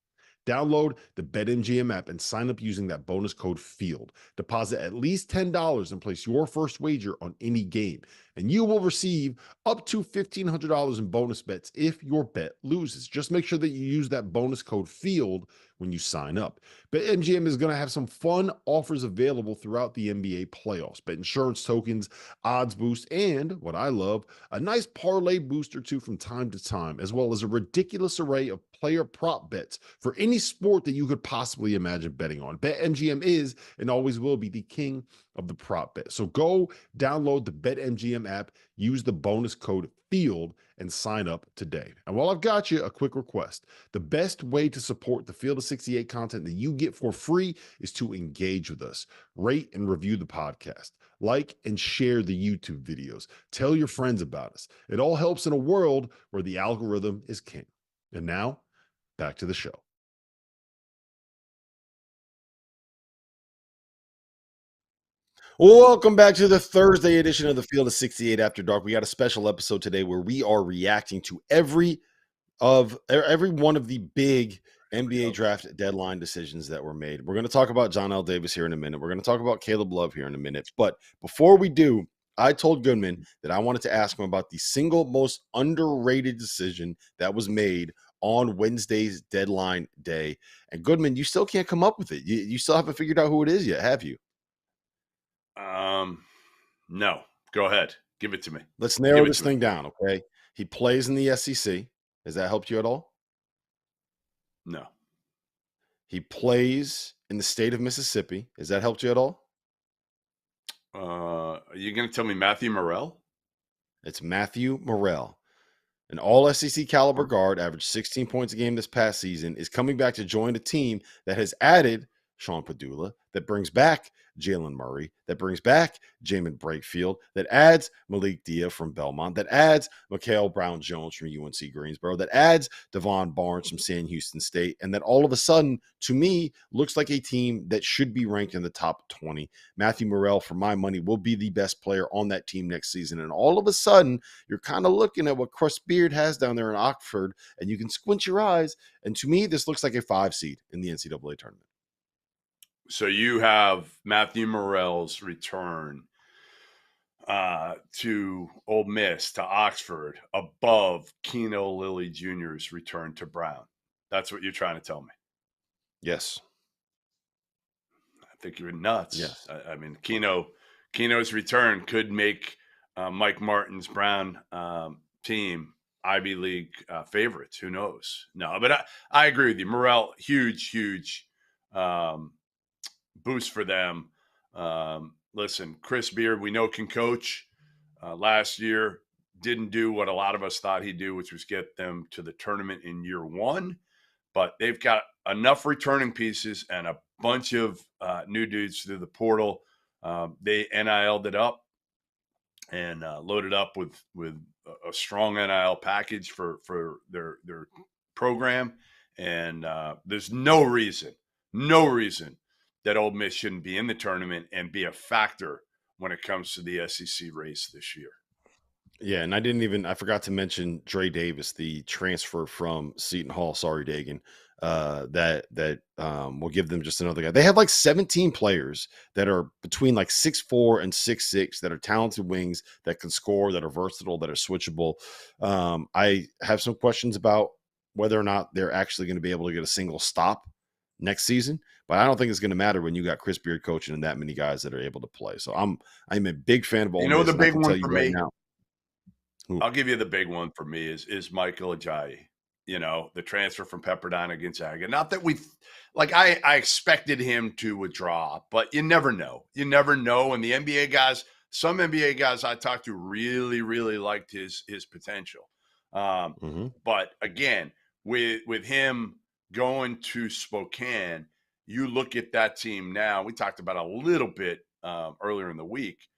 Download the BetMGM app and sign up using that bonus code FIELD. Deposit at least $10 and place your first wager on any game, and you will receive up to $1,500 in bonus bets if your bet loses. Just make sure that you use that bonus code FIELD when you sign up. BetMGM is going to have some fun offers available throughout the NBA playoffs. Bet insurance tokens, odds boost, and what I love, a nice parlay boost or two from time to time, as well as a ridiculous array of player prop bets for any sport that you could possibly imagine betting on. BetMGM is and always will be the king of the prop bet. So go download the BetMGM app, use the bonus code FIELD, and sign up today. And while I've got you, a quick request. The best way to support the Field of 68 content that you get for free is to engage with us. Rate and review the podcast. Like and share the YouTube videos. Tell your friends about us. It all helps in a world where the algorithm is king. And now, back to the show. Welcome back to the Thursday edition of the Field of 68 After Dark. We got a special episode today where we are reacting to every one of the big NBA draft deadline decisions that were made. We're going to talk about Johnell Davis here in a minute. We're going to talk about Caleb Love here in a minute. But before we do, I told Goodman that I wanted to ask him about the single most underrated decision that was made on Wednesday's deadline day. And Goodman, you still can't come up with it. You still haven't figured out who it is yet, have you? No. Go ahead. Give it to me. Let's narrow this thing down, okay? He plays in the SEC. Has that helped you at all? No. He plays in the state of Mississippi. Has that helped you at all? Are you going to tell me Matthew Morrell? It's Matthew Morrell. An all-SEC caliber guard, averaged 16 points a game this past season, is coming back to join a team that has added Sean Padula, that brings back Jalen Murray, that brings back Jamin Brakefield, that adds Malik Dia from Belmont, that adds Mikhail Brown-Jones from UNC Greensboro, that adds Devon Barnes from San Houston State, and that all of a sudden, to me, looks like a team that should be ranked in the top 20. Matthew Morrell, for my money, will be the best player on that team next season. And all of a sudden, you're kind of looking at what Chris Beard has down there in Oxford, and you can squint your eyes. And to me, this looks like a 5 seed in the NCAA tournament. So you have Matthew Morrell's return to Ole Miss, to Oxford, above Keno Lilly Jr.'s return to Brown. That's what you're trying to tell me. Yes. I think you're nuts. Yes. I mean, Keno's return could make Mike Martin's Brown team Ivy League favorites. Who knows? No, but I agree with you. Morrell, huge boost for them. Listen, Chris Beard, we know can coach. Last year didn't do what a lot of us thought he'd do, which was get them to the tournament in year one. But they've got enough returning pieces and a bunch of new dudes through the portal. They NIL'd it up and loaded up with a strong NIL package for their program. And there's no reason that Ole Miss shouldn't be in the tournament and be a factor when it comes to the SEC race this year. Yeah, and I forgot to mention Dre Davis, the transfer from Seton Hall. Sorry, Dagan. That will give them just another guy. They have like 17 players that are between like 6'4" and 6'6" that are talented wings that can score, that are versatile, that are switchable. I have some questions about whether or not they're actually going to be able to get a single stop next season, but I don't think it's going to matter when you got Chris Beard coaching and that many guys that are able to play. So I'm a big fan of Ole Miss. You know, the big one for me, now. I'll give you the big one for me is Michael Ajayi. You know, the transfer from Pepperdine to Gonzaga. Not that I expected him to withdraw, but you never know. You never know. And the NBA guys, some NBA guys I talked to really, really liked his potential. But again, with him going to Spokane, you look at that team now. We talked about a little bit earlier in the week.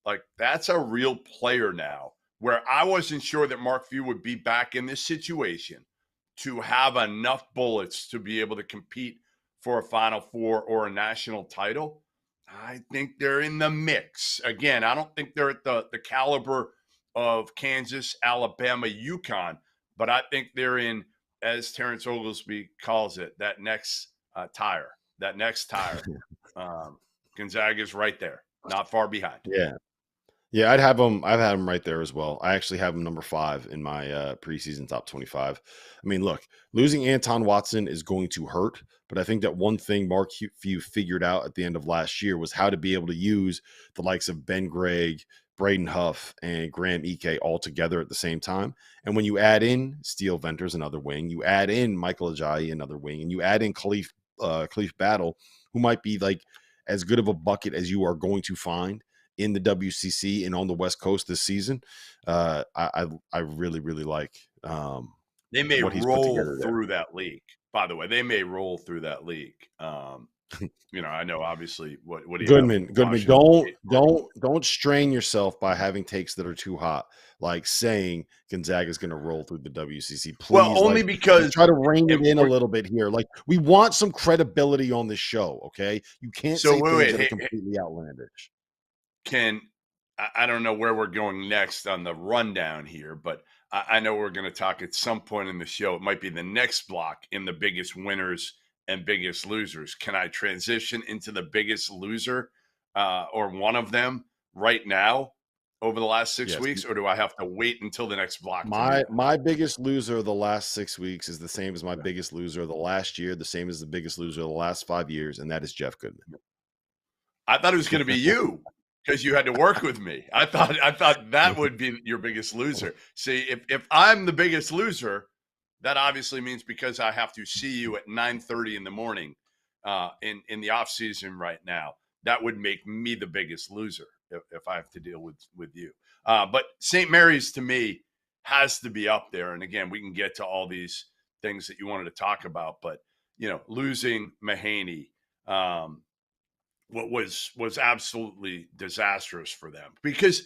Like, that's a real player now, where I wasn't sure that Mark Few would be back in this situation to have enough bullets to be able to compete for a Final Four or a national title. I think they're in the mix. Again, I don't think they're at the caliber of Kansas, Alabama, UConn, but I think they're in, as Terrence Oglesby calls it, that next tire. That next tire. Gonzaga's right there, not far behind. Yeah, I'd have them. I've had them right there as well. I actually have them number 5 in my preseason top 25. I mean, look, losing Anton Watson is going to hurt, but I think that one thing Mark Few figured out at the end of last year was how to be able to use the likes of Ben Gregg, Braden Huff, and Graham Ike all together at the same time. And when you add in Steele Venters, another wing, you add in Michael Ajayi, another wing, and you add in Khalif Battle, who might be like as good of a bucket as you are going to find in the WCC and on the West Coast this season. I really, really like they may what he's put roll together through that league. By the way, they may roll through that league. I know obviously what do you Goodman, don't strain yourself by having takes that are too hot, like saying Gonzaga is going to roll through the WCC. Please, well, only because try to rein it in a little bit here. Like, we want some credibility on this show, okay? You can't say things that are completely outlandish. I don't know where we're going next on the rundown here, but I know we're going to talk at some point in the show. It might be the next block in the biggest winners and biggest losers. Can I transition into the biggest loser or one of them right now over the last 6 weeks, or do I have to wait until the next block? My biggest loser of the last 6 weeks is the same as my biggest loser of the last year, the same as the biggest loser of the last 5 years, and that is Jeff Goodman. I thought it was going to be you, because you had to work with me. I thought that would be your biggest loser. See, if I'm the biggest loser, that obviously means because I have to see you at 9:30 in the morning in the off season right now, that would make me the biggest loser if I have to deal with you. But St. Mary's to me has to be up there. And again, we can get to all these things that you wanted to talk about, but losing Mahaney, what was absolutely disastrous for them, because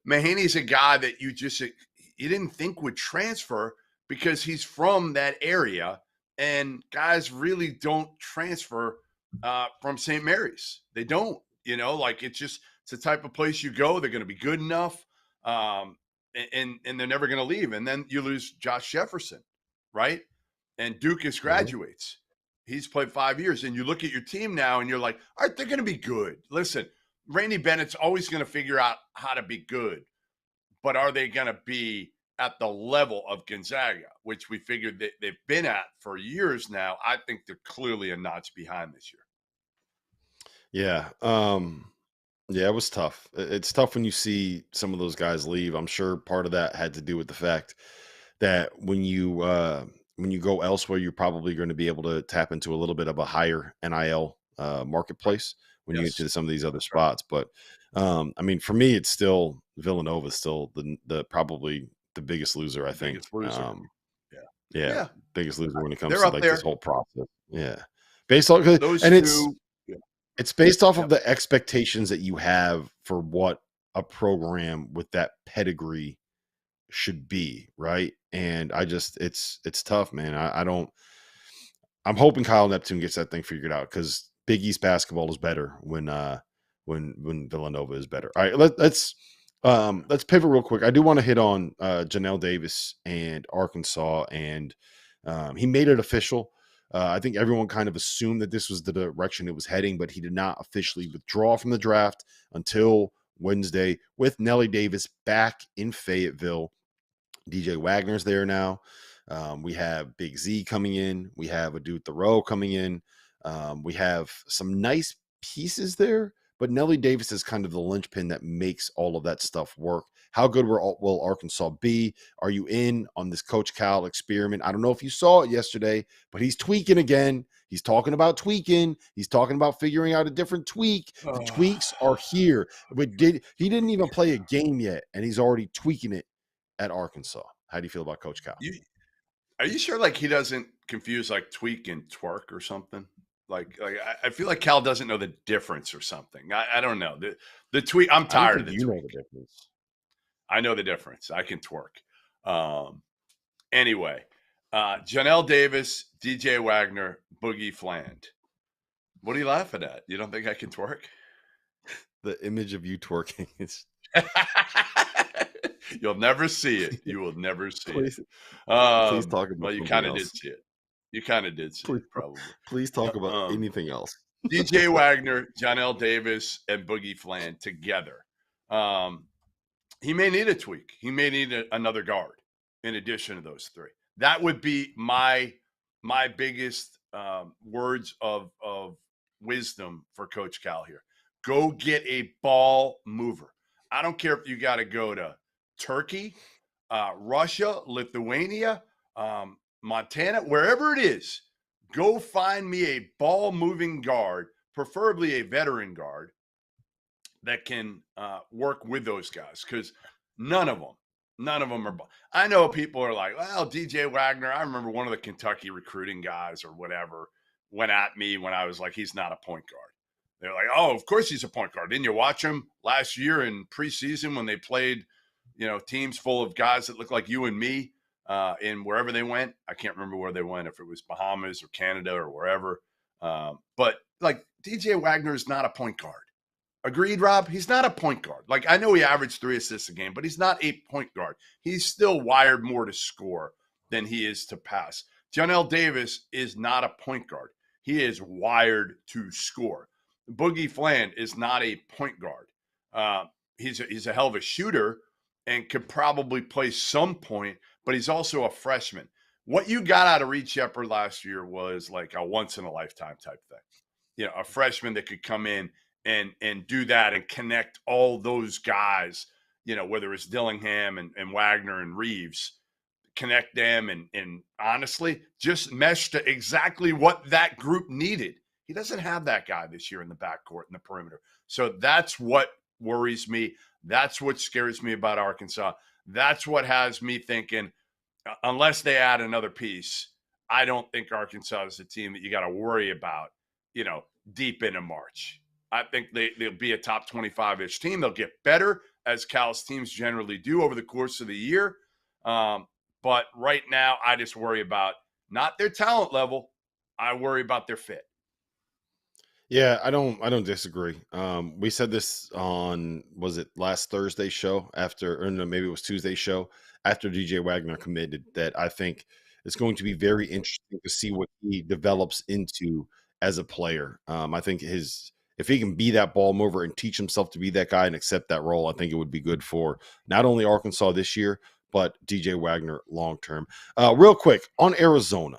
Mahaney's a guy that you didn't think would transfer because he's from that area, and guys really don't transfer from St. Mary's. They don't, it's the type of place you go, they're going to be good enough, and they're never going to leave. And then you lose Josh Jefferson, right? And Dukas graduates. He's played 5 years, and you look at your team now and you're like, all right, they're going to be good. Listen, Randy Bennett's always going to figure out how to be good, but are they going to be at the level of Gonzaga, which we figured that they've been at for years now? I think they're clearly a notch behind this year. Yeah. It was tough. It's tough when you see some of those guys leave. I'm sure part of that had to do with the fact that when you go elsewhere, you're probably going to be able to tap into a little bit of a higher NIL marketplace when you get to some of these other spots. But for me, it's still Villanova, still the probably the biggest loser, I think. Biggest loser when it comes to this whole process. Yeah, based on it's based off of the expectations that you have for what a program with that pedigree should be, right? And it's tough, man. I'm hoping Kyle Neptune gets that thing figured out, because Big East basketball is better when Villanova is better. All right, let's pivot real quick. I do want to hit on Johnell Davis and Arkansas, and he made it official. I think everyone kind of assumed that this was the direction it was heading, but he did not officially withdraw from the draft until Wednesday, with Nelly Davis back in Fayetteville. DJ Wagner's there now. We have Big Z coming in. We have Adou Thoreau coming in. We have some nice pieces there, but Nelly Davis is kind of the linchpin that makes all of that stuff work. How good will Arkansas be? Are you in on this Coach Cal experiment? I don't know if you saw it yesterday, but he's tweaking again. He's talking about tweaking. He's talking about figuring out a different tweak. The tweaks are here. But he didn't even play a game yet, and he's already tweaking it at Arkansas. How do you feel about Coach Cal? Are you sure he doesn't confuse like tweak and twerk or something. Like I feel like Cal doesn't know the difference or something. I don't know. The tweak, I'm tired of the tweak. You know the difference. I know the difference. I can twerk. Anyway, Johnell Davis, DJ Wagner, Boogie Fland. What are you laughing at? You don't think I can twerk? The image of you twerking is. You'll never see it. You will never see please, it. Please talk about. Well, you kind of did see it. You kind of did see it, probably. Please talk about anything else. DJ Wagner, Johnell Davis, and Boogie Fland together. He may need a tweak. He may need another guard in addition to those three. That would be my biggest words of wisdom for Coach Cal here. Go get a ball mover. I don't care if you got to go to Turkey, Russia, Lithuania, Montana, wherever it is. Go find me a ball-moving guard, preferably a veteran guard, that can work with those guys, because none of them are. I know people are like, well, DJ Wagner. I remember one of the Kentucky recruiting guys or whatever went at me when I was like, he's not a point guard. They're like, oh, of course he's a point guard. Didn't you watch him last year in preseason when they played, teams full of guys that look like you and me in wherever they went? I can't remember where they went, if it was Bahamas or Canada or wherever. But like DJ Wagner is not a point guard. Agreed, Rob? He's not a point guard. Like, I know he averaged 3 assists a game, but he's not a point guard. He's still wired more to score than he is to pass. Johnell Davis is not a point guard. He is wired to score. Boogie Fland is not a point guard. He's a hell of a shooter and could probably play some point, but he's also a freshman. What you got out of Reed Sheppard last year was like a once-in-a-lifetime type thing. A freshman that could come in and do that and connect all those guys, whether it's Dillingham and Wagner and Reeves, connect them and honestly just mesh to exactly what that group needed. He doesn't have that guy this year in the backcourt and the perimeter. So that's what worries me. That's what scares me about Arkansas. That's what has me thinking, unless they add another piece, I don't think Arkansas is a team that you got to worry about, deep into March. I think they'll be a top 25-ish team. They'll get better, as Cal's teams generally do over the course of the year. But right now, I just worry about not their talent level. I worry about their fit. Yeah, I don't disagree. We said this on, was it last Thursday's show maybe it was Tuesday's show after DJ Wagner committed, that I think it's going to be very interesting to see what he develops into as a player. I think if he can be that ball mover and teach himself to be that guy and accept that role, I think it would be good for not only Arkansas this year, but DJ Wagner long-term. Real quick, on Arizona,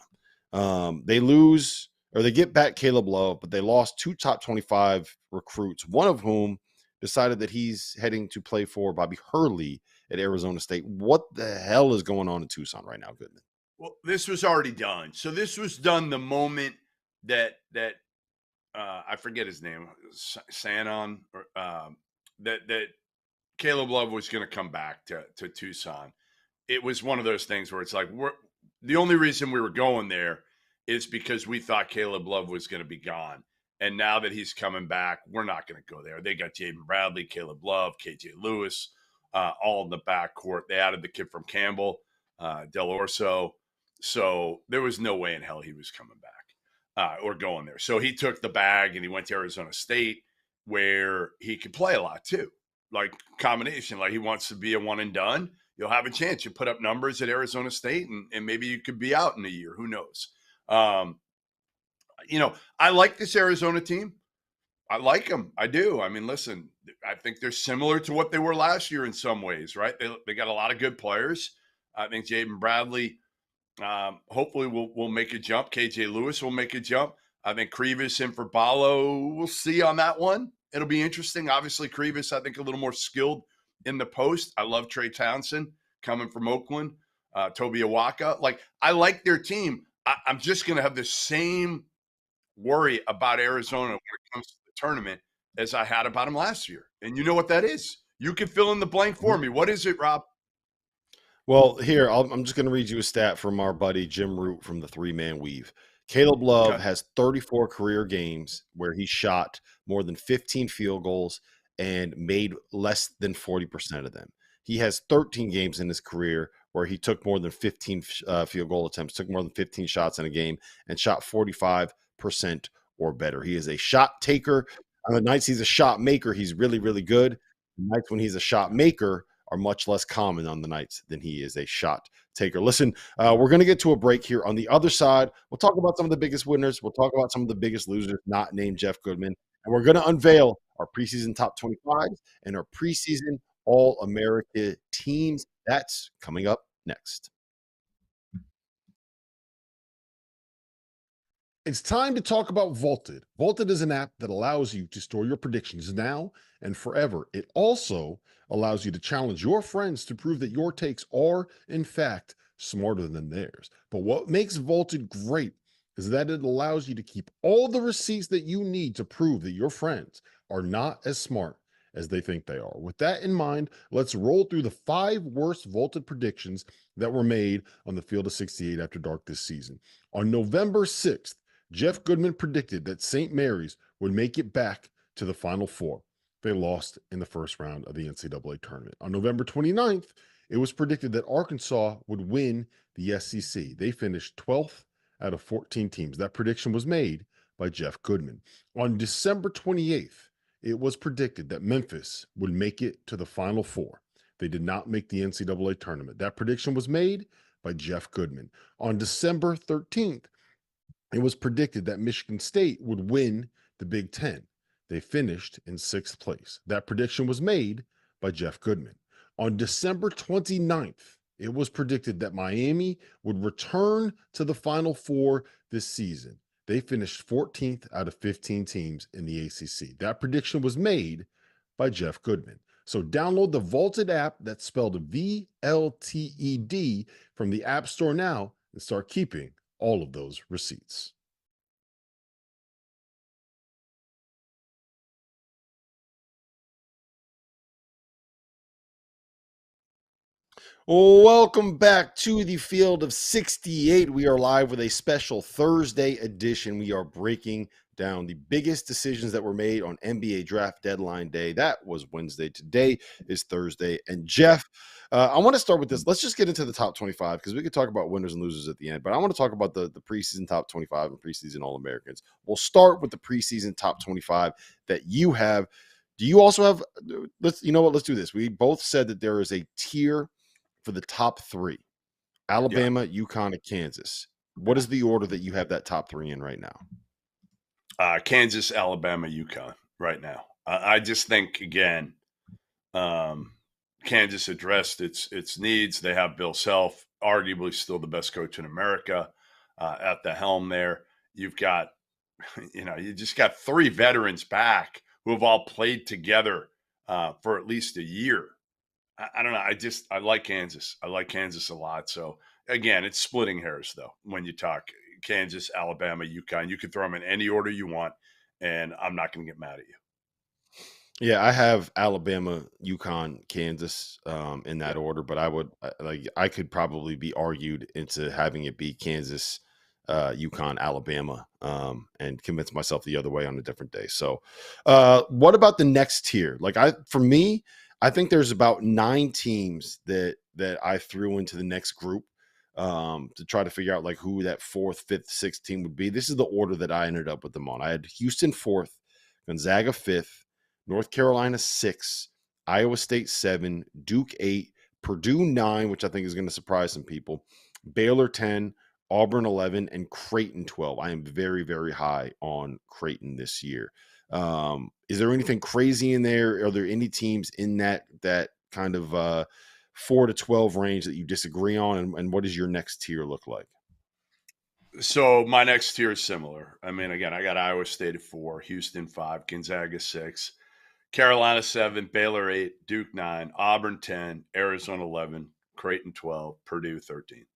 they get back Caleb Love, but they lost 2 top 25 recruits, one of whom decided that he's heading to play for Bobby Hurley at Arizona State. What the hell is going on in Tucson right now, Goodman? Well, this was already done. So this was done the moment that I forget his name, Sanon, that Caleb Love was going to come back to Tucson. It was one of those things where it's like, the only reason we were going there is because we thought Caleb Love was going to be gone. And now that he's coming back, we're not going to go there. They got Jaden Bradley, Caleb Love, KJ Lewis, all in the backcourt. They added the kid from Campbell, Del Orso. So there was no way in hell he was coming back or going there. So he took the bag and he went to Arizona State, where he could play a lot too. Like combination, like he wants to be a one and done. You'll have a chance. You put up numbers at Arizona State and maybe you could be out in a year. Who knows? I like this Arizona team. I like them. I do. I mean, listen, I think they're similar to what they were last year in some ways, right? They got a lot of good players. I think Jaden Bradley hopefully will make a jump. KJ Lewis will make a jump. I think Krivas and Furphy, we'll see on that one. It'll be interesting. Obviously, Krivas, I think, a little more skilled in the post. I love Trey Townsend coming from Oakland. Toby Awaka. Like, I like their team. I'm just going to have the same worry about Arizona when it comes to the tournament as I had about them last year. And you know what that is. You can fill in the blank for me. What is it, Rob? Well, here, I'm just going to read you a stat from our buddy Jim Root from the three-man weave. Caleb Love has 34 career games where he shot more than 15 field goals and made less than 40% of them. He has 13 games in his career where he took more than 15 field goal attempts, took more than 15 shots in a game, and shot 45% or better. He is a shot taker. On the nights he's a shot maker, he's really, really good. The nights when he's a shot maker are much less common on the nights than he is a shot taker. Listen, we're going to get to a break here. On the other side, we'll talk about some of the biggest winners. We'll talk about some of the biggest losers, not named Jeff Goodman. And we're going to unveil our preseason top 25 and our preseason All-America teams. That's coming up next. It's time to talk about Vaulted. Vaulted is an app that allows you to store your predictions now and forever. It also allows you to challenge your friends to prove that your takes are, in fact, smarter than theirs. But what makes Vaulted great is that it allows you to keep all the receipts that you need to prove that your friends are not as smart as they think they are. With that in mind, let's roll through the 5 worst Vaulted predictions that were made on the Field of 68 After Dark this season. On November 6th, Jeff Goodman predicted that St. Mary's would make it back to the Final Four. They lost in the first round of the NCAA tournament. On November 29th, it was predicted that Arkansas would win the SEC. They finished 12th out of 14 teams. That prediction was made by Jeff Goodman. On December 28th, it was predicted that Memphis would make it to the Final Four. They did not make the NCAA tournament. That prediction was made by Jeff Goodman. On December 13th, it was predicted that Michigan State would win the Big Ten. They finished in 6th place. That prediction was made by Jeff Goodman. On December 29th, it was predicted that Miami would return to the Final Four this season. They finished 14th out of 15 teams in the ACC. That prediction was made by Jeff Goodman. So download the Vaulted app that's spelled VLTED from the App Store now and start keeping all of those receipts. Welcome back to the Field of 68. We are live with a special Thursday edition. We are breaking down the biggest decisions that were made on NBA draft deadline day. That was Wednesday. Today is Thursday. And Jeff, I want to start with this. Let's just get into the top 25 because we could talk about winners and losers at the end. But I want to talk about the preseason top 25 and preseason All-Americans. We'll start with the preseason top 25 that you have. Do you also have – let's do this. We both said that there is a tier for the top 3, Alabama, UConn, and Kansas. What is the order that you have that top 3 in right now? Kansas, Alabama, UConn right now. I just think, again, Kansas addressed its needs. They have Bill Self, arguably still the best coach in America, at the helm there. You've got, you just got 3 veterans back who have all played together for at least a year. I don't know. I like Kansas. I like Kansas a lot. So again, it's splitting hairs though. When you talk Kansas, Alabama, UConn, you can throw them in any order you want, and I'm not going to get mad at you. Yeah, I have Alabama, UConn, Kansas in that order, but I could probably be argued into having it be Kansas, UConn, Alabama, and convince myself the other way on a different day. So, what about the next tier? For me, I think there's about 9 teams that I threw into the next group to try to figure out who that 4th, 5th, 6th team would be. This is the order that I ended up with them on. I had Houston 4th, Gonzaga 5th, North Carolina 6, Iowa State 7, Duke 8, Purdue 9, which I think is going to surprise some people, Baylor 10, Auburn 11, and Creighton 12. I am very, very high on Creighton this year. Is there anything crazy in there? Are there any teams in that kind of 4 to 12 range that you disagree on? And what does your next tier look like? So my next tier is similar. I mean, again, I got Iowa State at 4, Houston 5, Gonzaga 6, Carolina 7, Baylor 8, Duke 9, Auburn 10, Arizona 11, Creighton 12, Purdue 13.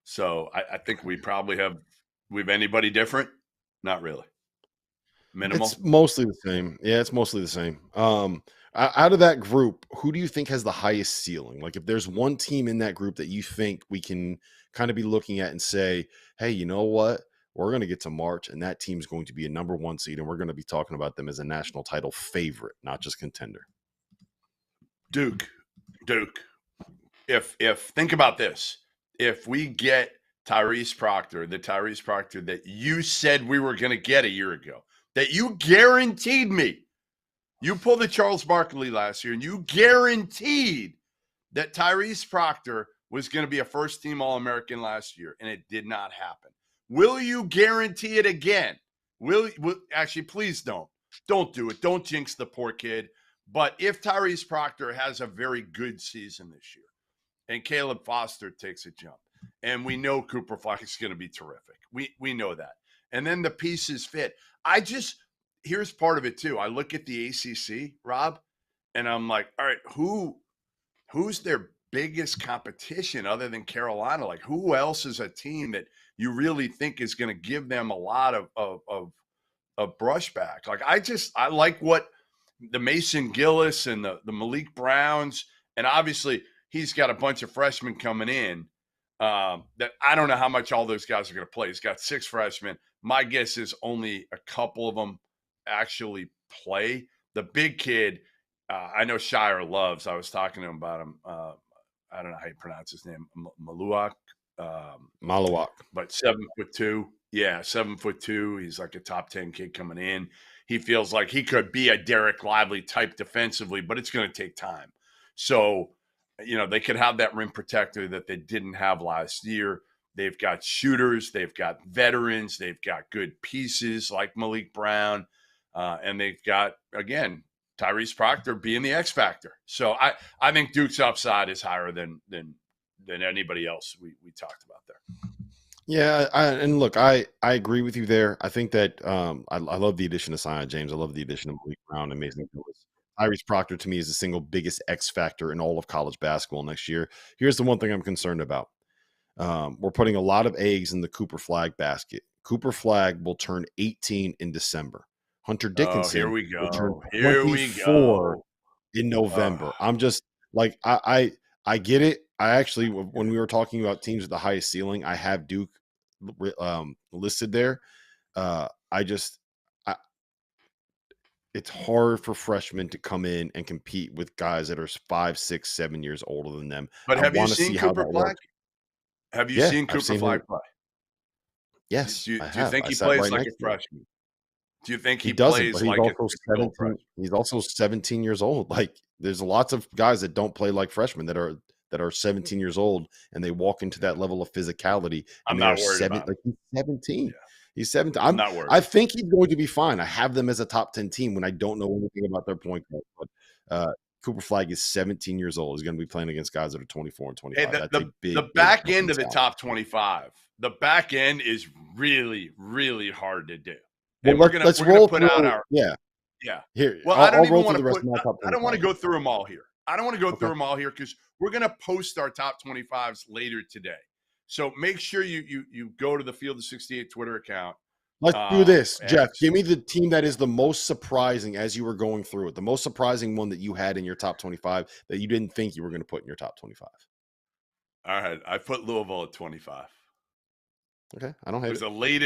So I think we probably have anybody different? Not really. Minimal. It's mostly the same. Yeah, it's mostly the same. out of that group, who do you think has the highest ceiling? Like, if there's one team in that group that you think we can kind of be looking at and say, hey, you know what? We're going to get to March, and that team's going to be a number 1 seed, and we're going to be talking about them as a national title favorite, not just contender. Duke. If think about this, if we get Tyrese Proctor, the Tyrese Proctor that you said we were going to get a year ago, that you guaranteed me, you pulled the Charles Barkley last year, and you guaranteed that Tyrese Proctor was going to be a first-team All-American last year, and it did not happen. Will you guarantee it again? Actually, please don't. Don't do it. Don't jinx the poor kid. But if Tyrese Proctor has a very good season this year, and Caleb Foster takes a jump, and we know Cooper Flack is going to be terrific. We know that. And then the pieces fit. Here's part of it too. I look at the ACC, Rob, and I'm like, all right, who's their biggest competition other than Carolina? Like, who else is a team that you really think is going to give them a lot of brushback? Like, I like what the Mason Gillis and the Malik Browns, and obviously he's got a bunch of freshmen coming in that I don't know how much all those guys are going to play. He's got 6 freshmen. My guess is only a couple of them actually play. The big kid, I know Shire loves. I was talking to him about him. I don't know how you pronounce his name, Maluak. Malawak. But 7'2". Yeah, 7'2". He's like a top 10 kid coming in. He feels like he could be a Derek Lively type defensively, but it's going to take time. So, they could have that rim protector that they didn't have last year. They've got shooters. They've got veterans. They've got good pieces like Malik Brown. And they've got, again, Tyrese Proctor being the X factor. So I think Duke's upside is higher than anybody else we talked about there. Yeah, and look, I agree with you there. I think that I love the addition of Zion James. I love the addition of Malik Brown and Mason Gillis. Tyrese Proctor, to me, is the single biggest X factor in all of college basketball next year. Here's the one thing I'm concerned about. We're putting a lot of eggs in the Cooper Flag basket. Cooper Flag will turn 18 in December. Hunter Dickinson here we go. will turn Here 24 we go. in November. I'm just like, I get it. I actually, when we were talking about teams with the highest ceiling, I have Duke listed there. It's hard for freshmen to come in and compete with guys that are 5, 6, 7 years older than them. But have you seen Cooper Flag? Have you seen Cooper Flag play? Yes. Do you think he plays like a freshman? Do you think he doesn't, plays but like also 17, he's also 17 years old. Like, there's lots of guys that don't play like freshmen that are 17 years old, and they walk into that level of physicality. I'm not worried about it. He's 17. Yeah. He's 17. I'm not worried. I think he's going to be fine. I have them as a top 10 team when I don't know anything about their point guard. But Cooper Flag is 17 years old. He's going to be playing against guys that are 24 and 25. Hey, the back end of the top 25. The back end is really, really hard to do. And well, let's roll put through, out our yeah. Here. Well, I don't want to go through them all here. I don't want to go through them all here because we're going to post our top 25s later today. So make sure you go to the Field of 68 Twitter account. Let's do this, Jeff. Give me the team that is the most surprising as you were going through it. The most surprising one that you had in your top 25 that you didn't think you were going to put in your top 25. All right. I put Louisville at 25. Okay. I don't hate it. It was a late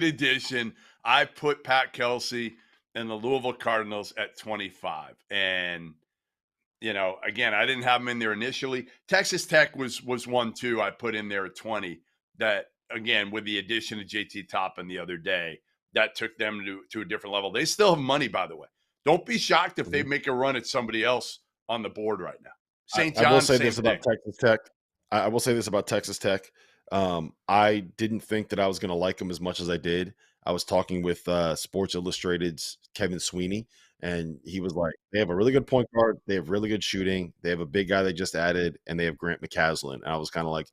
addition. I put Pat Kelsey and the Louisville Cardinals at 25. And, again, I didn't have them in there initially. Texas Tech was one, too. I put in there at 20. That, again, with the addition of JT Toppin the other day, that took them to a different level. They still have money, by the way. Don't be shocked if they make a run at somebody else on the board right now. St. John, I will say this about Texas Tech. I will say this about Texas Tech. I didn't think that I was going to like them as much as I did. I was talking with Sports Illustrated's Kevin Sweeney, and he was like, they have a really good point guard. They have really good shooting. They have a big guy they just added, and they have Grant McCaslin. And I was kind of like,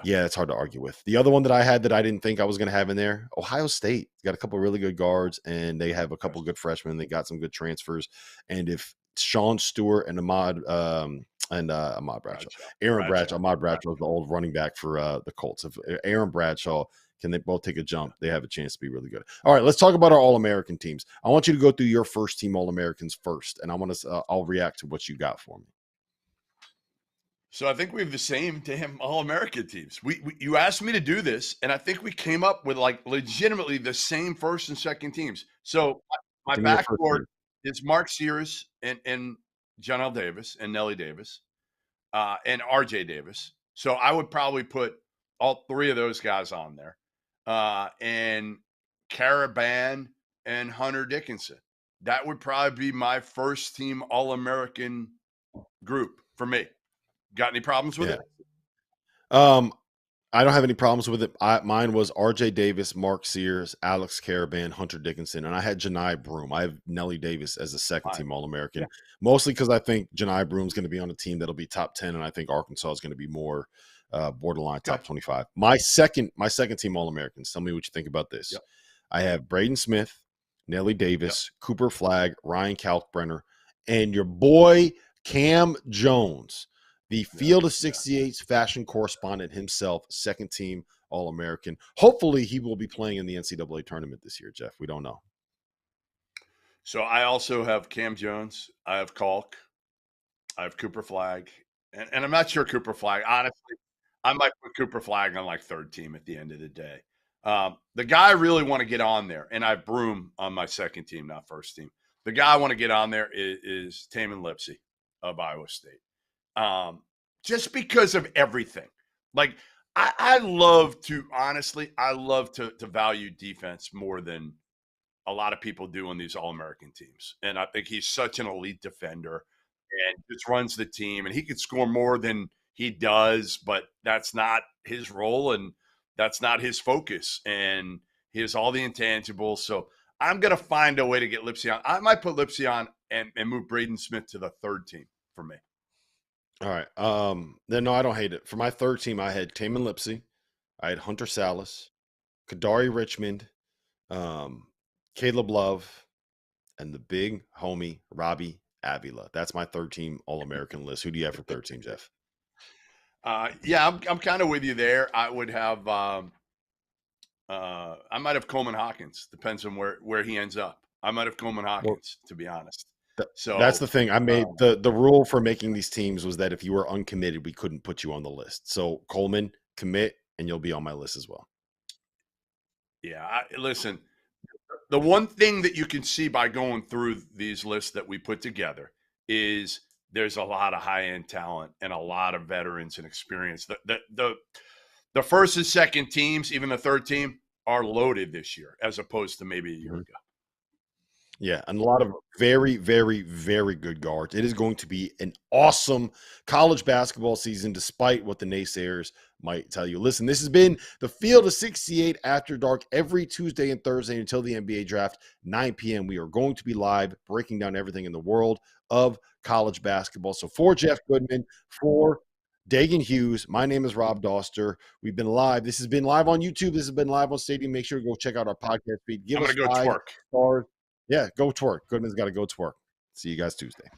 yeah, it's hard to argue with. The other one that I had that I didn't think I was going to have in there, Ohio State. Got a couple of really good guards, and they have a couple of good freshmen. They got some good transfers. And if Sean Stewart and Ahmad Bradshaw. Ahmad Bradshaw is the old running back for the Colts. If Aaron Bradshaw Can they both take a jump? They have a chance to be really good. All right, let's talk about our All-American teams. I want you to go through your first team All-Americans first, and I'll react to what you got for me. So I think we have the same damn All-American teams. You asked me to do this, and I think we came up with like legitimately the same first and second teams. So my backboard is Mark Sears and Johnell Davis and Nelly Davis and RJ Davis. So I would probably put all three of those guys on there. And Karaban and Hunter Dickinson. That would probably be my first team All-American group for me. Got any problems with it? I don't have any problems with it. Mine was RJ Davis, Mark Sears, Alex Karaban, Hunter Dickinson, and I had Johnell Broome. I have Nelly Davis as a second team All-American, mostly because I think Johnell Broome's going to be on a team that'll be top 10, and I think Arkansas is going to be more borderline top 25. My second team All-Americans. Tell me what you think about this. Yep. I have Braden Smith, Nelly Davis, Cooper Flagg, Ryan Kalkbrenner, and your boy Cam Jones. The Field of 68's fashion correspondent himself, second team All-American. Hopefully, he will be playing in the NCAA tournament this year, Jeff. We don't know. So I also have Cam Jones. I have Kalk. I have Cooper Flagg. And I'm not sure Cooper Flagg. Honestly, I might put Cooper Flagg on like third team at the end of the day. The guy I really want to get on there, and I have Broome on my second team, not first team. The guy I want to get on there is Taman Lipsey of Iowa State. Just because of everything. Like I love to value defense more than a lot of people do on these All-American teams. And I think he's such an elite defender and just runs the team, and he could score more than he does, but that's not his role and that's not his focus. And he has all the intangibles. So I'm going to find a way to get Lipsey on. I might put Lipsey on and move Braden Smith to the third team for me. All right. Then no, I don't hate it. For my third team, I had Taman Lipsey, I had Hunter Sallis, Kadari Richmond, Caleb Love, and the big homie Robbie Avila. That's my third team All-American list. Who do you have for third team, Jeff? I'm kind of with you there. I would have I might have Coleman Hawkins. Depends on where he ends up. I might have Coleman Hawkins, to be honest. So that's the thing. I made the rule for making these teams was that if you were uncommitted, we couldn't put you on the list. So Coleman, commit, and you'll be on my list as well. Yeah, listen, the one thing that you can see by going through these lists that we put together is there's a lot of high-end talent and a lot of veterans and experience. The first and second teams, even the third team, are loaded this year as opposed to maybe a year ago. Yeah, and a lot of very, very, very good guards. It is going to be an awesome college basketball season, despite what the naysayers might tell you. Listen, this has been the Field of 68 After Dark every Tuesday and Thursday until the NBA draft, 9 p.m. We are going to be live, breaking down everything in the world of college basketball. So for Jeff Goodman, for Dagan Hughes, my name is Rob Dauster. We've been live. This has been live on YouTube. This has been live on Stadium. Make sure to go check out our podcast feed. I'm going to go twerk. Stars. Yeah, go twerk. Goodman's got to go twerk. See you guys Tuesday.